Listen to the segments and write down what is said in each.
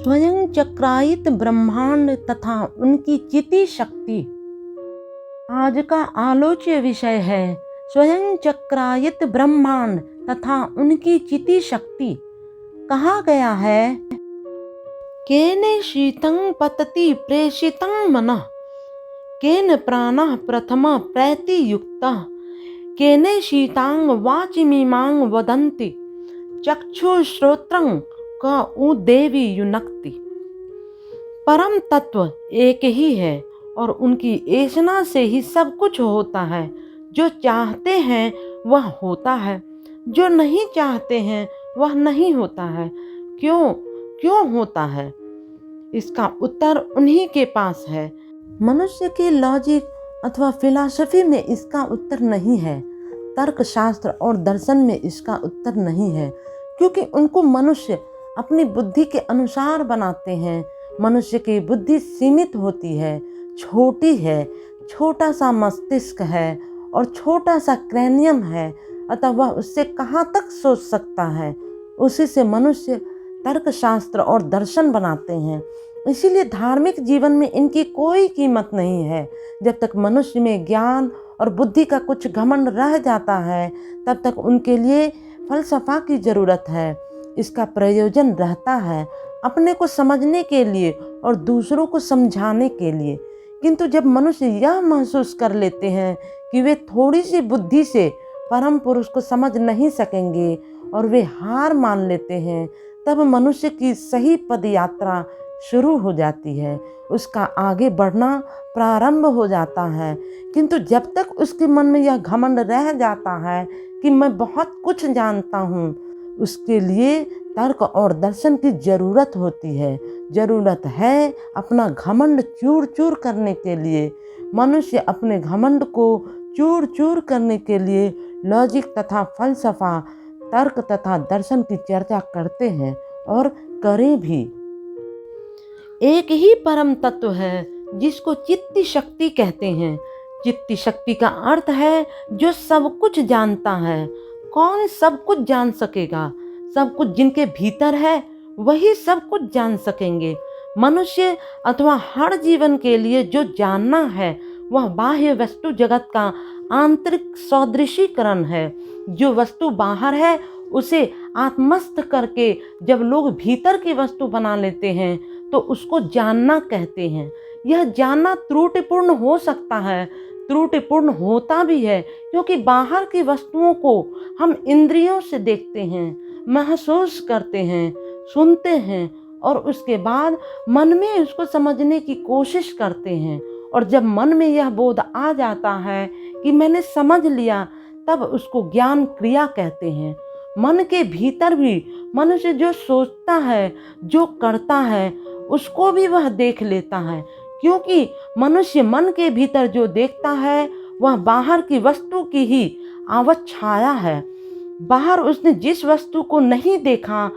स्वयं चक्रायित ब्रह्मांड तथा उनकी चिति शक्ति आज का आलोच्य विषय है। स्वयं चक्रायित ब्रह्मांड तथा उनकी चिति शक्ति कहा गया है, केन शीतं पतति प्रेषितं मनः, केन प्राणः प्रथम प्रैति युक्तः, केन शीतांग वाचिमीमां वदन्ति, चक्षुश्रोत्रं का उ देवी युनक्ति। परम तत्व एक ही है और उनकी ऐसना से ही सब कुछ होता है। जो चाहते हैं वह होता है, जो नहीं चाहते हैं वह नहीं होता है। क्यों होता है? इसका उत्तर उन्हीं के पास है। मनुष्य के लॉजिक अथवा फिलॉसफी में इसका उत्तर नहीं है, तर्कशास्त्र और दर्शन में इसका उत्तर नहीं है, क्योंकि उनको मनुष्य अपनी बुद्धि के अनुसार बनाते हैं। मनुष्य की बुद्धि सीमित होती है, छोटी है, छोटा सा मस्तिष्क है और छोटा सा क्रैनियम है, अतः वह उससे कहाँ तक सोच सकता है। उसी से मनुष्य तर्कशास्त्र और दर्शन बनाते हैं। इसीलिए धार्मिक जीवन में इनकी कोई कीमत नहीं है। जब तक मनुष्य में ज्ञान और बुद्धि का कुछ घमंड रह जाता है, तब तक उनके लिए फलसफा की ज़रूरत है। इसका प्रयोजन रहता है अपने को समझने के लिए और दूसरों को समझाने के लिए। किंतु जब मनुष्य यह महसूस कर लेते हैं कि वे थोड़ी सी बुद्धि से परम पुरुष को समझ नहीं सकेंगे और वे हार मान लेते हैं, तब मनुष्य की सही पद यात्रा शुरू हो जाती है। उसका आगे बढ़ना प्रारंभ हो जाता है। किंतु जब तक उसके मन में यह घमंड रह जाता है कि मैं बहुत कुछ जानता हूँ, उसके लिए तर्क और दर्शन की ज़रूरत होती है। ज़रूरत है अपना घमंड चूर चूर करने के लिए। मनुष्य अपने घमंड को चूर चूर करने के लिए लॉजिक तथा फलसफा, तर्क तथा दर्शन की चर्चा करते हैं और करें भी। एक ही परम तत्व है जिसको चित्ती शक्ति कहते हैं। चित्ती शक्ति का अर्थ है जो सब कुछ जानता है। कौन सब कुछ जान सकेगा? सब कुछ जिनके भीतर है वही सब कुछ जान सकेंगे। मनुष्य अथवा हर जीवन के लिए जो जानना है वह बाह्य वस्तु जगत का आंतरिक सदृशीकरण है। जो वस्तु बाहर है उसे आत्मस्थ करके जब लोग भीतर की वस्तु बना लेते हैं तो उसको जानना कहते हैं। यह जानना त्रुटिपूर्ण हो सकता है, त्रुटिपूर्ण होता भी है, क्योंकि बाहर की वस्तुओं को हम इंद्रियों से देखते हैं, महसूस करते हैं, सुनते हैं और उसके बाद मन में उसको समझने की कोशिश करते हैं। और जब मन में यह बोध आ जाता है कि मैंने समझ लिया, तब उसको ज्ञान क्रिया कहते हैं। मन के भीतर भी मनुष्य जो सोचता है, जो करता है, उसको भी वह देख लेता है, क्योंकि मनुष्य मन के भीतर जो देखता है वह बाहर की वस्तु की ही आवत छाया है। बाहर उसने जिस वस्तु को नहीं देखा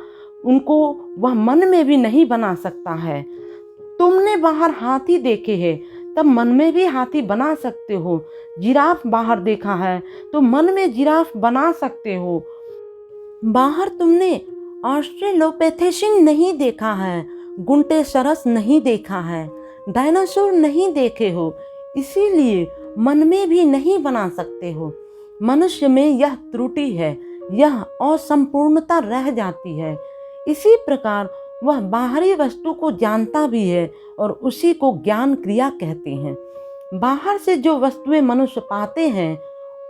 उनको वह मन में भी नहीं बना सकता है। तुमने बाहर हाथी देखे हैं, तब मन में भी हाथी बना सकते हो। जिराफ बाहर देखा है तो मन में जिराफ बना सकते हो। बाहर तुमने ऑस्ट्रेलोपिथेशियन नहीं देखा है, गुंटेसरस नहीं देखा है, डायनासोर नहीं देखे हो, इसीलिए मन में भी नहीं बना सकते हो। मनुष्य में यह त्रुटि है, यह असंपूर्णता रह जाती है। इसी प्रकार वह बाहरी वस्तु को जानता भी है और उसी को ज्ञान क्रिया कहते हैं। बाहर से जो वस्तुएं मनुष्य पाते हैं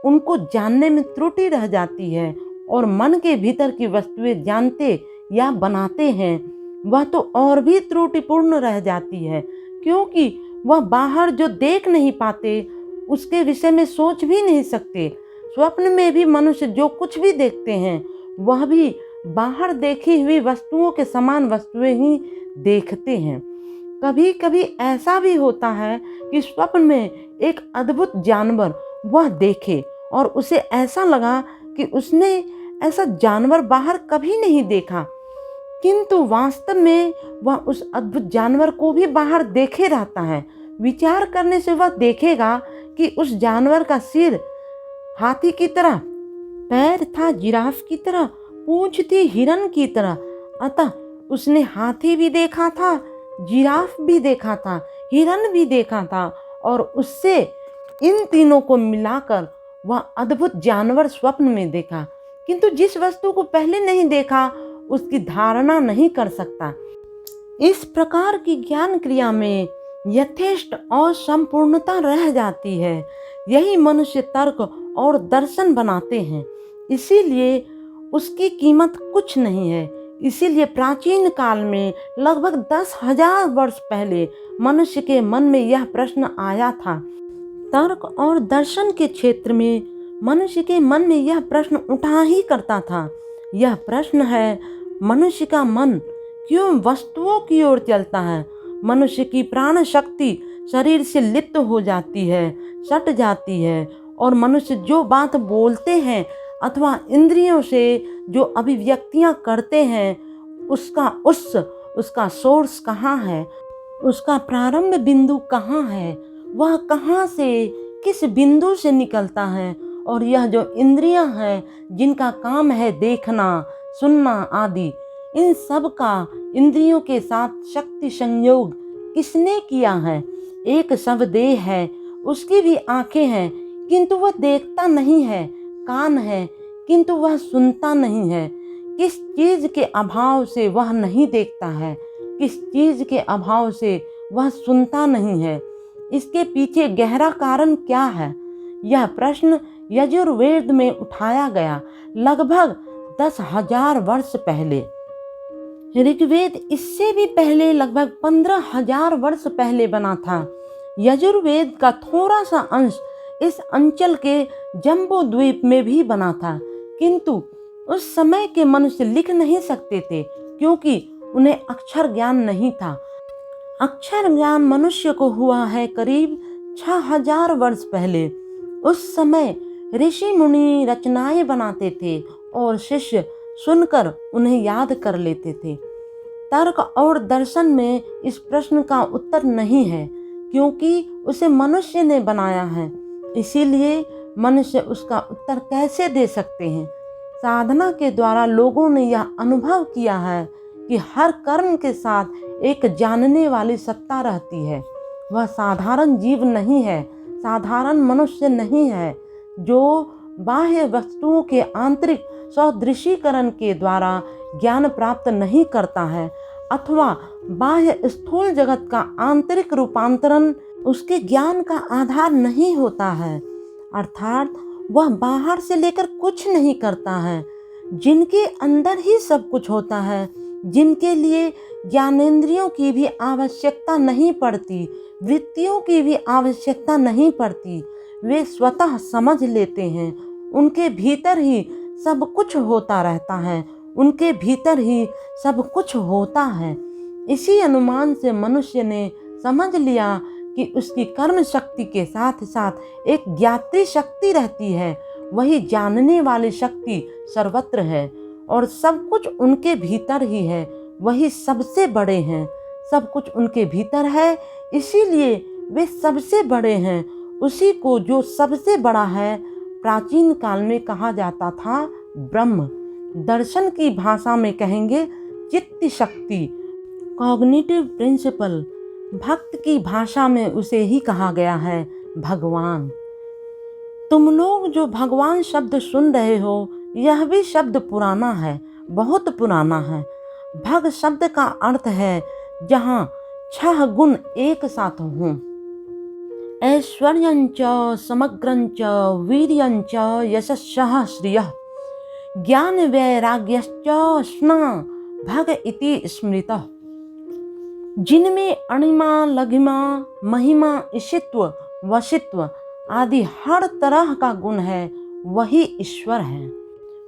उनको जानने में त्रुटि रह जाती है और मन के भीतर की वस्तुएं जानते या बनाते हैं वह तो और भी त्रुटिपूर्ण रह जाती है, क्योंकि वह बाहर जो देख नहीं पाते उसके विषय में सोच भी नहीं सकते। स्वप्न में भी मनुष्य जो कुछ भी देखते हैं वह भी बाहर देखी हुई वस्तुओं के समान वस्तुएं ही देखते हैं। कभी कभी ऐसा भी होता है कि स्वप्न में एक अद्भुत जानवर वह देखे और उसे ऐसा लगा कि उसने ऐसा जानवर बाहर कभी नहीं देखा, किंतु वास्तव में वह उस अद्भुत जानवर को भी बाहर देखे रहता है। विचार करने से वह देखेगा कि उस जानवर का सिर हाथी की तरह, पैर था जिराफ की तरह, पूंछ थी हिरन की तरह, अतः उसने हाथी भी देखा था, जिराफ भी देखा था, हिरन भी देखा था, और उससे इन तीनों को मिलाकर वह अद्भुत जानवर स्वप्न में देखा। किंतु जिस वस्तु को पहले नहीं देखा उसकी धारणा नहीं कर सकता। इस प्रकार की ज्ञान क्रिया में यथेष्ट और संपूर्णता रह जाती है। यही मनुष्य तर्क और दर्शन बनाते हैं, इसीलिए उसकी कीमत कुछ नहीं है। इसीलिए प्राचीन काल में लगभग 10,000 वर्ष पहले मनुष्य के मन में यह प्रश्न आया था। तर्क और दर्शन के क्षेत्र में मनुष्य के मन में यह प्रश्न उठा ही करता था। यह प्रश्न है, मनुष्य का मन क्यों वस्तुओं की ओर चलता है? मनुष्य की प्राण शक्ति शरीर से लिप्त हो जाती है, सट जाती है, और मनुष्य जो बात बोलते हैं अथवा इंद्रियों से जो अभिव्यक्तियां करते हैं, उसका सोर्स कहाँ है? उसका प्रारंभ बिंदु कहाँ है? वह कहाँ से, किस बिंदु से निकलता है? और यह जो इंद्रियां हैं जिनका काम है देखना, सुनना आदि, इन सब का इंद्रियों के साथ शक्ति संयोग किसने किया है? एक सब देह है, उसकी भी आंखें हैं किंतु वह देखता नहीं है, कान है किंतु वह सुनता नहीं है। किस चीज के अभाव से वह नहीं देखता है? किस चीज के अभाव से वह सुनता नहीं है? इसके पीछे गहरा कारण क्या है? यह प्रश्न यजुर्वेद में उठाया गया लगभग 10,000 वर्ष पहले। ऋग्वेद इससे भी पहले लगभग 15,000 वर्ष पहले बना था। यजुर्वेद का थोड़ा सा अंश इस अंचल के जम्बू द्वीप में भी बना था, किंतु उस समय के मनुष्य लिख नहीं सकते थे क्योंकि उन्हें अक्षर ज्ञान नहीं था। अक्षर ज्ञान मनुष्य को हुआ है करीब 6,000 वर्ष पहले। उस समय ऋषि मुनि रचनाएं बनाते थे और शिष्य सुनकर उन्हें याद कर लेते थे। तर्क और दर्शन में इस प्रश्न का उत्तर नहीं है क्योंकि उसे मनुष्य ने बनाया है, इसीलिए मनुष्य उसका उत्तर कैसे दे सकते हैं? साधना के द्वारा लोगों ने यह अनुभव किया है कि हर कर्म के साथ एक जानने वाली सत्ता रहती है। वह साधारण जीव नहीं है, साधारण मनुष्य नहीं है जो बाह्य वस्तुओं के आंतरिक सदृशीकरण के द्वारा ज्ञान प्राप्त नहीं करता है अथवा बाह्य स्थूल जगत का आंतरिक रूपांतरण उसके ज्ञान का आधार नहीं होता है। अर्थात वह बाहर से लेकर कुछ नहीं करता है। जिनके अंदर ही सब कुछ होता है, जिनके लिए ज्ञानेंद्रियों की भी आवश्यकता नहीं पड़ती, वृत्तियों की भी आवश्यकता नहीं पड़ती, वे स्वतः समझ लेते हैं। उनके भीतर ही सब कुछ होता रहता है, उनके भीतर ही सब कुछ होता है। इसी अनुमान से मनुष्य ने समझ लिया कि उसकी कर्म शक्ति के साथ साथ एक ज्ञात्री शक्ति रहती है। वही जानने वाली शक्ति सर्वत्र है और सब कुछ उनके भीतर ही है। वही सबसे बड़े हैं, सब कुछ उनके भीतर है, इसीलिए वे सबसे बड़े हैं। उसी को जो सबसे बड़ा है प्राचीन काल में कहा जाता था ब्रह्म। दर्शन की भाषा में कहेंगे चित्त शक्ति, कॉग्निटिव प्रिंसिपल। भक्त की भाषा में उसे ही कहा गया है भगवान। तुम लोग जो भगवान शब्द सुन रहे हो, यह भी शब्द पुराना है, बहुत पुराना है। भग शब्द का अर्थ है जहाँ 6 गुण एक साथ हों। ऐश्वर्यंच, समग्रंच, वीर्यंच, यशस्सः श्रियः, ज्ञान वैराग्यश्च स्ना भग इति स्मृतः। जिनमें अणिमा, लघिमा, महिमा, ईशित्व, वशित्व आदि हर तरह का गुण है, वही ईश्वर है।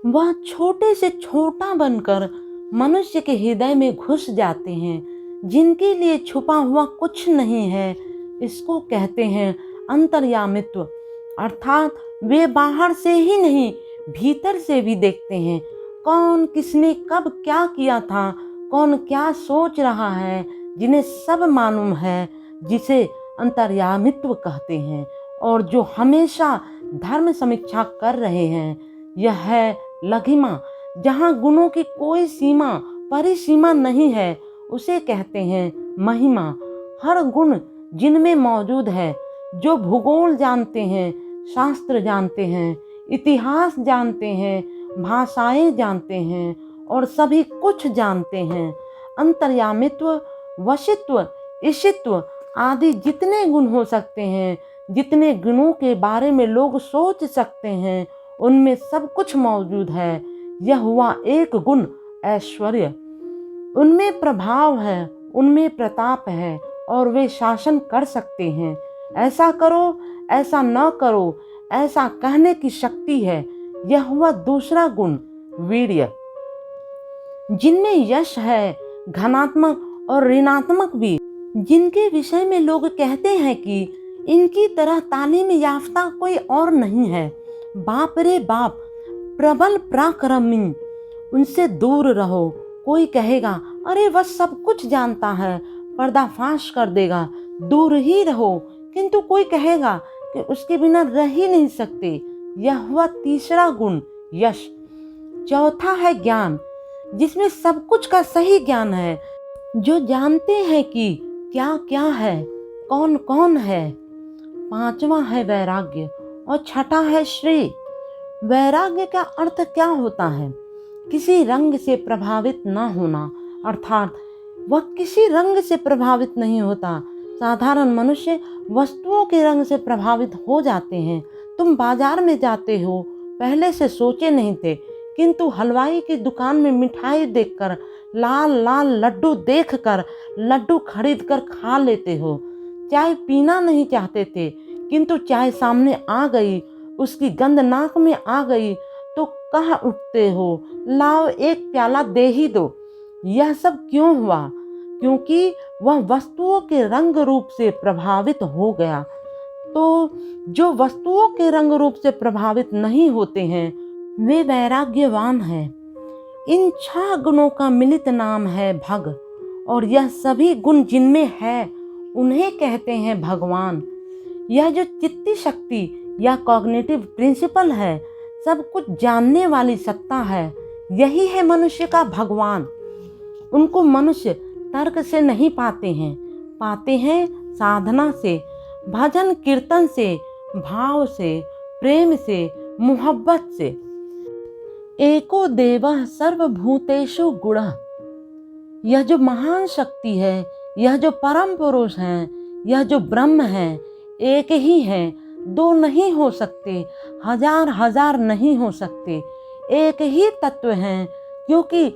वह छोटे से छोटा बनकर मनुष्य के हृदय में घुस जाते हैं। जिनके लिए छुपा हुआ कुछ नहीं है, इसको कहते हैं अंतर्यामित्व। अर्थात वे बाहर से ही नहीं, भीतर से भी देखते हैं। कौन किसने कब क्या किया था, कौन क्या सोच रहा है, जिन्हें सब मालूम है, जिसे अंतर्यामित्व कहते हैं। और जो हमेशा धर्म समीक्षा कर रहे हैं। यह है लघिमा, जहाँ गुणों की कोई सीमा, परिसीमा नहीं है, उसे कहते हैं महिमा। हर गुण जिनमें मौजूद है, जो भूगोल जानते हैं, शास्त्र जानते हैं, इतिहास जानते हैं, भाषाएं जानते हैं और सभी कुछ जानते हैं, अंतर्यामित्व, वशित्व, ईशित्व आदि जितने गुण हो सकते हैं, जितने गुणों के बारे में लोग सोच सकते हैं, उनमें सब कुछ मौजूद है। यह हुआ एक गुण ऐश्वर्य। उनमें प्रभाव है, उनमें प्रताप है और वे शासन कर सकते हैं। ऐसा करो, ऐसा न करो, ऐसा कहने की शक्ति है। यह हुआ दूसरा गुण वीर्य। जिनमें यश है, घनात्मक और ऋणात्मक भी, जिनके विषय में लोग कहते हैं कि इनकी तरह तालीम याफ्ता कोई और नहीं है। बाप रे बाप, प्रबल पराक्रमी, उनसे दूर रहो। कोई कहेगा अरे वह सब कुछ जानता है, पर्दाफाश कर देगा, दूर ही रहो। किंतु कोई कहेगा कि उसके बिना रह ही नहीं सकते। यह हुआ तीसरा गुण यश। चौथा है ज्ञान, जिसमें सब कुछ का सही ज्ञान है, जो जानते हैं कि क्या क्या है, कौन कौन है। पांचवा है वैराग्य और छठा है श्री। वैराग्य का अर्थ क्या होता है? किसी रंग से प्रभावित न होना, अर्थात वह किसी रंग से प्रभावित नहीं होता। साधारण मनुष्य वस्तुओं के रंग से प्रभावित हो जाते हैं। तुम बाजार में जाते हो, पहले से सोचे नहीं थे, किंतु हलवाई की दुकान में मिठाई देखकर, लाल लाल लड्डू देखकर लड्डू खरीदकर खा लेते हो। चाय पीना नहीं चाहते थे, किंतु चाय सामने आ गई, उसकी गंध नाक में आ गई तो कह उठते हो लाओ एक प्याला दे ही दो। यह सब क्यों हुआ? क्योंकि वह वस्तुओं के रंग रूप से प्रभावित हो गया। तो जो वस्तुओं के रंग रूप से प्रभावित नहीं होते हैं, वे वैराग्यवान हैं। इन 6 गुणों का मिलित नाम है भग, और यह सभी गुण जिनमें है उन्हें कहते हैं भगवान। यह जो चित्ती शक्ति या कॉग्निटिव प्रिंसिपल है, सब कुछ जानने वाली सत्ता है, यही है मनुष्य का भगवान। उनको मनुष्य तर्क से नहीं पाते हैं साधना से, भजन कीर्तन से, भाव से, प्रेम से, मोहब्बत से। एको देवः सर्वभूतेषु गुणः। यह जो महान शक्ति है, यह जो परम पुरुष है, यह जो ब्रह्म है, एक ही है, 2 नहीं हो सकते, हजार हजार नहीं हो सकते। एक ही तत्व है, क्योंकि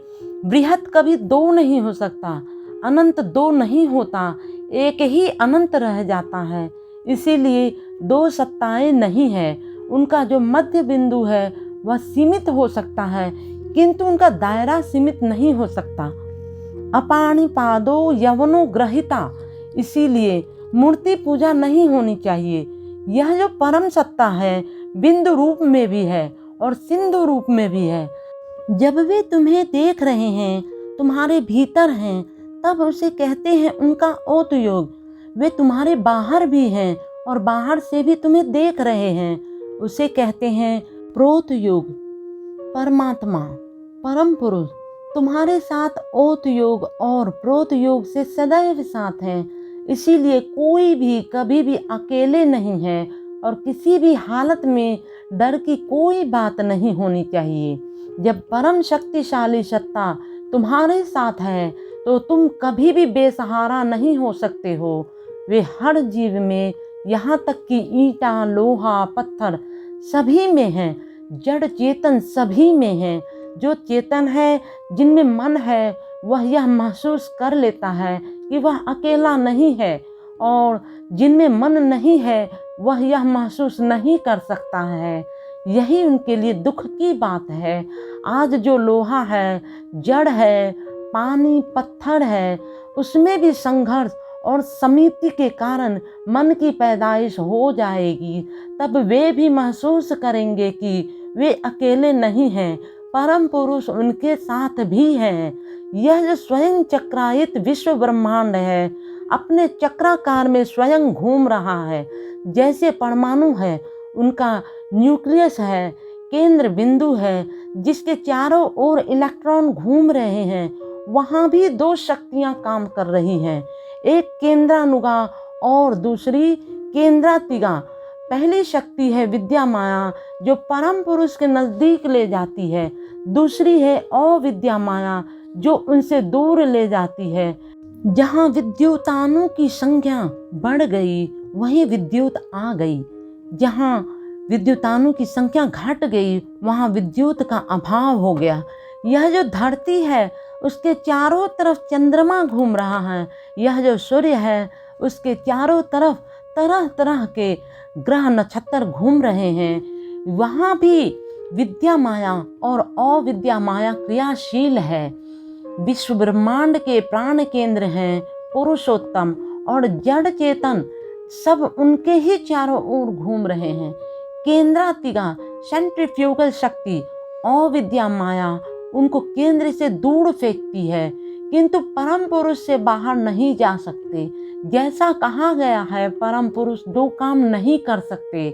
बृहत कभी 2 नहीं हो सकता, अनंत 2 नहीं होता, एक ही अनंत रह जाता है। इसीलिए 2 सत्ताएं नहीं है। उनका जो मध्य बिंदु है वह सीमित हो सकता है, किंतु उनका दायरा सीमित नहीं हो सकता। अपाणिपादो यवनो ग्रहिता, इसीलिए मूर्ति पूजा नहीं होनी चाहिए। यह जो परम सत्ता है, बिंदु रूप में भी है और सिंधु रूप में भी है। जब वे तुम्हें देख रहे हैं, तुम्हारे भीतर हैं, तब उसे कहते हैं उनका ओत योग। वे तुम्हारे बाहर भी हैं और बाहर से भी तुम्हें देख रहे हैं, उसे कहते हैं प्रोत योग। परमात्मा, परम पुरुष तुम्हारे साथ ओत योग और प्रोत योग से सदैव साथ हैं। इसीलिए कोई भी कभी भी अकेले नहीं है और किसी भी हालत में डर की कोई बात नहीं होनी चाहिए। जब परम शक्तिशाली सत्ता तुम्हारे साथ है तो तुम कभी भी बेसहारा नहीं हो सकते हो। वे हर जीव में, यहाँ तक कि ईंटा, लोहा, पत्थर सभी में हैं, जड़ चेतन सभी में हैं। जो चेतन है, जिनमें मन है, वह यह महसूस कर लेता है कि वह अकेला नहीं है, और जिनमें मन नहीं है वह यह महसूस नहीं कर सकता है। यही उनके लिए दुख की बात है। आज जो लोहा है, जड़ है, पानी, पत्थर है, उसमें भी संघर्ष और समिति के कारण मन की पैदाइश हो जाएगी। तब वे भी महसूस करेंगे कि वे अकेले नहीं हैं, परम पुरुष उनके साथ भी हैं। यह जो स्वयं चक्रायित विश्व ब्रह्मांड है, अपने चक्राकार में स्वयं घूम रहा है। जैसे परमाणु है, उनका न्यूक्लियस है, केंद्र बिंदु है, जिसके चारों ओर इलेक्ट्रॉन घूम रहे हैं। वहाँ भी दो शक्तियाँ काम कर रही हैं, एक केंद्रानुगा और दूसरी केंद्रातिगा। पहली शक्ति है विद्या माया जो परम पुरुष के नज़दीक ले जाती है, दूसरी है अविद्या माया जो उनसे दूर ले जाती है। जहाँ विद्युताणु की संख्या बढ़ गई वहीं विद्युत आ गई, जहाँ विद्युताणु की संख्या घट गई वहाँ विद्युत का अभाव हो गया। यह जो धरती है उसके चारों तरफ चंद्रमा घूम रहा है, यह जो सूर्य है उसके चारों तरफ तरह तरह के ग्रह नक्षत्र घूम रहे हैं। वहाँ भी विद्या माया और अविद्या माया क्रियाशील है। विश्व ब्रह्मांड के प्राण केंद्र हैं पुरुषोत्तम और जड़ चेतन, सब उनके ही चारों ओर घूम रहे हैं। केंद्रातिगा सेंट्रीफ्यूगल शक्ति अविद्या माया उनको केंद्र से दूर फेंकती है, किंतु परम पुरुष से बाहर नहीं जा सकते। जैसा कहा गया है परम पुरुष दो काम नहीं कर सकते,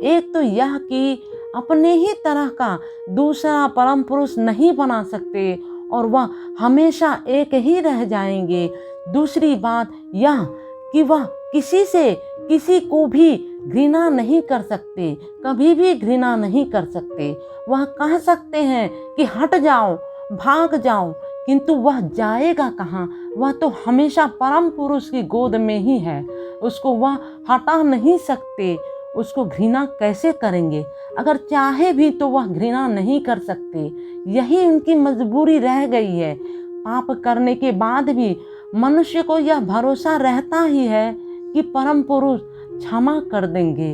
एक तो यह कि अपने ही तरह का दूसरा परम पुरुष नहीं बना सकते और वह हमेशा एक ही रह जाएंगे। दूसरी बात यह कि वह किसी को भी घृणा नहीं कर सकते, कभी भी घृणा नहीं कर सकते। वह कह सकते हैं कि हट जाओ, भाग जाओ, किंतु वह जाएगा कहाँ? वह तो हमेशा परम पुरुष की गोद में ही है, उसको वह हटा नहीं सकते। उसको घृणा कैसे करेंगे? अगर चाहे भी तो वह घृणा नहीं कर सकते। यही उनकी मजबूरी रह गई है। पाप करने के बाद भी मनुष्य को यह भरोसा रहता ही है कि परम पुरुष क्षमा कर देंगे।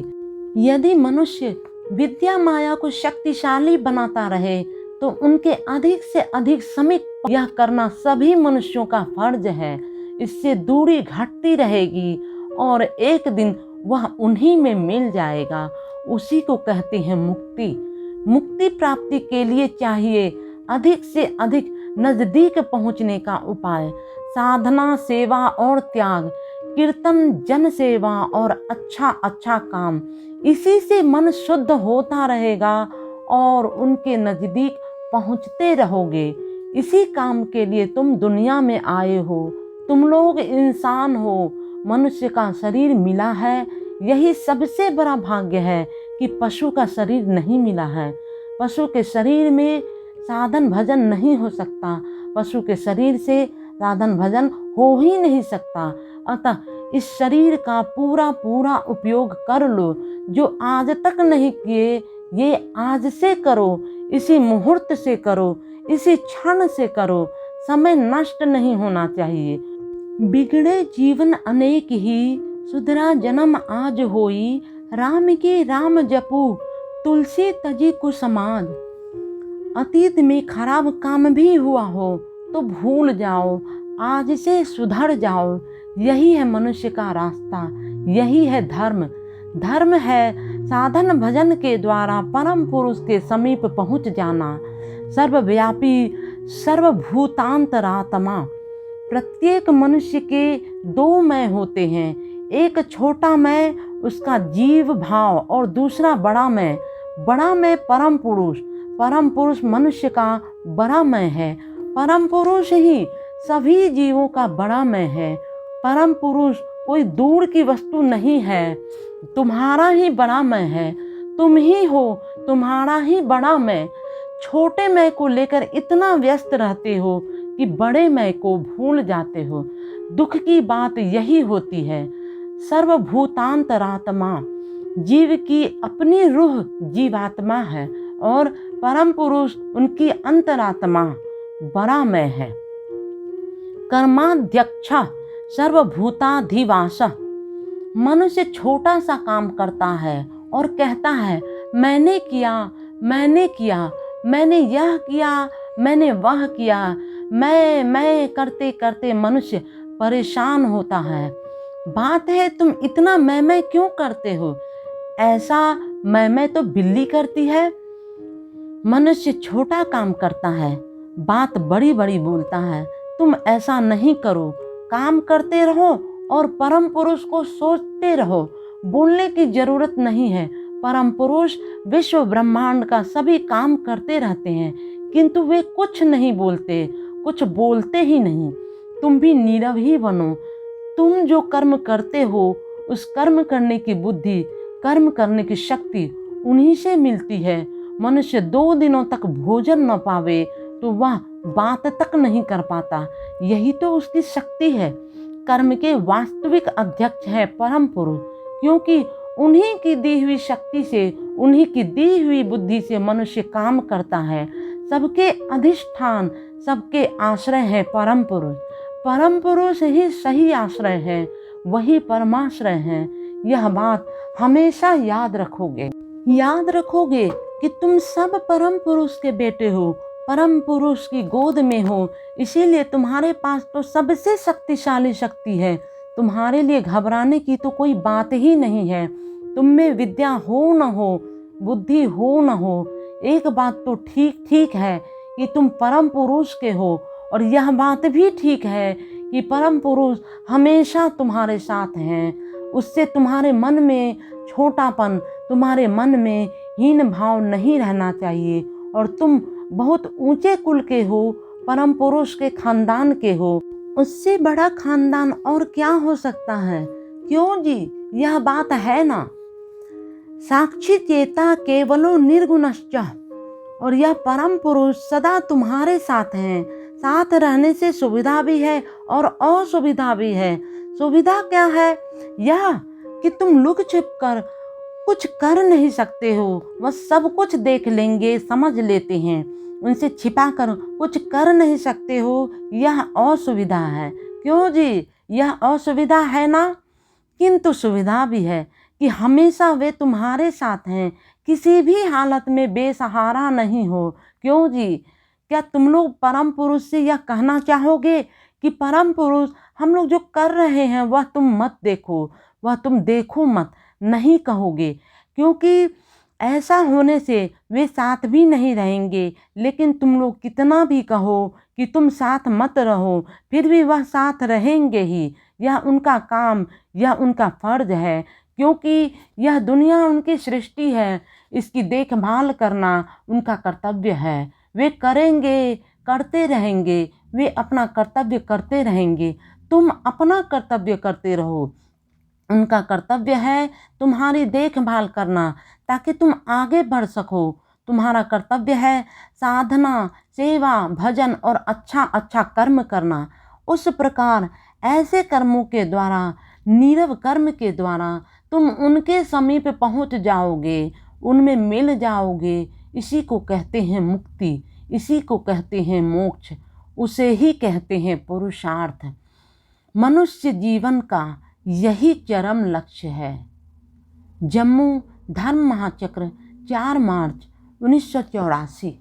यदि मनुष्य विद्या माया को शक्तिशाली बनाता रहे तो उनके अधिक से अधिक समीप यह करना सभी मनुष्यों का फर्ज है। इससे दूरी घटती रहेगी और एक दिन वह उन्हीं में मिल जाएगा। उसी को कहते हैं मुक्ति। मुक्ति प्राप्ति के लिए चाहिए अधिक से अधिक नजदीक पहुंचने का उपाय, साधना, सेवा और त्याग, कीर्तन, जन सेवा और अच्छा काम। इसी से मन शुद्ध होता रहेगा और उनके नजदीक पहुंचते रहोगे। इसी काम के लिए तुम दुनिया में आए हो। तुम लोग इंसान हो, मनुष्य का शरीर मिला है। यही सबसे बड़ा भाग्य है कि पशु का शरीर नहीं मिला है। पशु के शरीर में साधन भजन नहीं हो सकता, पशु के शरीर से साधन भजन हो ही नहीं सकता। अतः इस शरीर का पूरा उपयोग कर लो। जो आज तक नहीं किए ये आज से करो, इसी मुहूर्त से करो, इसी क्षण से करो। समय नष्ट नहीं होना चाहिए। बिगड़े जीवन अनेक ही, सुधरा जन्म आज होई। राम के राम जपू, तुलसी तजी कुसमाद। अतीत में खराब काम भी हुआ हो तो भूल जाओ, आज से सुधर जाओ। यही है मनुष्य का रास्ता, यही है धर्म। धर्म है साधन भजन के द्वारा परम पुरुष के समीप पहुंच जाना। सर्वव्यापी सर्वभूतांतरात्मा। प्रत्येक मनुष्य के दो मैं होते हैं, एक छोटा मैं उसका जीव भाव और दूसरा बड़ा मैं। बड़ा मैं परम पुरुष, परम पुरुष मनुष्य का बड़ा मैं है। परम पुरुष ही सभी जीवों का बड़ा मैं है। परम पुरुष कोई दूर की वस्तु नहीं है, तुम्हारा ही बड़ा मैं है। तुम ही हो तुम्हारा ही बड़ा मैं। छोटे मैं को लेकर इतना व्यस्त रहते हो कि बड़े मैं को भूल जाते हो। दुख की बात यही होती है। सर्वभूतांतरात्मा, जीव की अपनी रूह जीवात्मा है और परम पुरुष उनकी अंतरात्मा बड़ा मैं है। कर्माध्यक्ष सर्वभूताधिवास। मनुष्य छोटा सा काम करता है और कहता है मैंने किया, मैंने यह किया, मैंने वह किया। मैं करते करते मनुष्य परेशान होता है। बात है तुम इतना मैं क्यों करते हो? ऐसा मैं तो बिल्ली करती है। मनुष्य छोटा काम करता है, बात बड़ी बड़ी बोलता है। तुम ऐसा नहीं करो, काम करते रहो और परम पुरुष को सोचते रहो। बोलने की जरूरत नहीं है। परम पुरुष विश्व ब्रह्मांड का सभी काम करते रहते हैं, किंतु वे कुछ नहीं बोलते। कुछ बोलते ही नहीं। तुम भी नीरव ही बनो। तुम जो कर्म करते हो उस कर्म करने की बुद्धि, कर्म करने की शक्ति उन्हीं से मिलती है। मनुष्य 2 दिनों तक भोजन न पावे तो वह बात तक नहीं कर पाता। यही तो उसकी शक्ति है। कर्म के वास्तविक अध्यक्ष है परम पुरुष, क्योंकि उन्हीं की दी हुई शक्ति से, उन्हीं की दी हुई बुद्धि से मनुष्य काम करता है। सबके अधिष्ठान, सबके आश्रय है परम पुरुष। परम पुरुष ही सही आश्रय है, वही परमाश्रय है। यह बात हमेशा याद रखोगे। याद रखोगे कि तुम सब परम पुरुष के बेटे हो, परम पुरुष की गोद में हो। इसीलिए तुम्हारे पास तो सबसे शक्तिशाली शक्ति है। तुम्हारे लिए घबराने की तो कोई बात ही नहीं है। तुम में विद्या हो न हो, बुद्धि हो न हो, एक बात तो ठीक ठीक है कि तुम परम पुरुष के हो। और यह बात भी ठीक है कि परम पुरुष हमेशा तुम्हारे साथ हैं। उससे तुम्हारे मन में छोटापन, तुम्हारे मन में हीन भाव नहीं रहना चाहिए। और तुम बहुत ऊंचे कुल के हो, परम पुरुष के खानदान के हो। उससे बड़ा खानदान और क्या हो सकता है? क्यों जी, यह बात है ना। साक्षी चेता केवलो निर्गुणश्च। और यह परम पुरुष सदा तुम्हारे साथ हैं। साथ रहने से सुविधा भी है और असुविधा भी है। सुविधा क्या है? यह कि तुम लुक छिप कर कुछ कर नहीं सकते हो। वह सब कुछ देख लेंगे, समझ लेते हैं। उनसे छिपा कर कुछ कर नहीं सकते हो, यह असुविधा है। क्यों जी, यह असुविधा है ना। किंतु सुविधा भी है कि हमेशा वे तुम्हारे साथ हैं। किसी भी हालत में बेसहारा नहीं हो। क्यों जी, क्या तुम लोग परम पुरुष से यह कहना चाहोगे कि परम पुरुष, हम लोग जो कर रहे हैं वह तुम मत देखो, वह तुम देखो मत? नहीं कहोगे, क्योंकि ऐसा होने से वे साथ भी नहीं रहेंगे। लेकिन तुम लोग कितना भी कहो कि तुम साथ मत रहो, फिर भी वह साथ रहेंगे ही। यह उनका काम, यह उनका फर्ज है, क्योंकि यह दुनिया उनकी सृष्टि है। इसकी देखभाल करना उनका कर्तव्य है। वे करेंगे, करते रहेंगे। वे अपना कर्तव्य करते रहेंगे। तुम अपना कर्तव्य करते रहो। उनका कर्तव्य है तुम्हारी देखभाल करना, ताकि तुम आगे बढ़ सको। तुम्हारा कर्तव्य है साधना, सेवा, भजन और अच्छा अच्छा कर्म करना। उस प्रकार ऐसे कर्मों के द्वारा, नीरव कर्म के द्वारा तुम उनके समीप पहुंच जाओगे, उनमें मिल जाओगे। इसी को कहते हैं मुक्ति, इसी को कहते हैं मोक्ष, उसे ही कहते हैं पुरुषार्थ। मनुष्य जीवन का यही चरम लक्ष्य है। जम्मू धर्म महाचक्र, 4 मार्च 1984।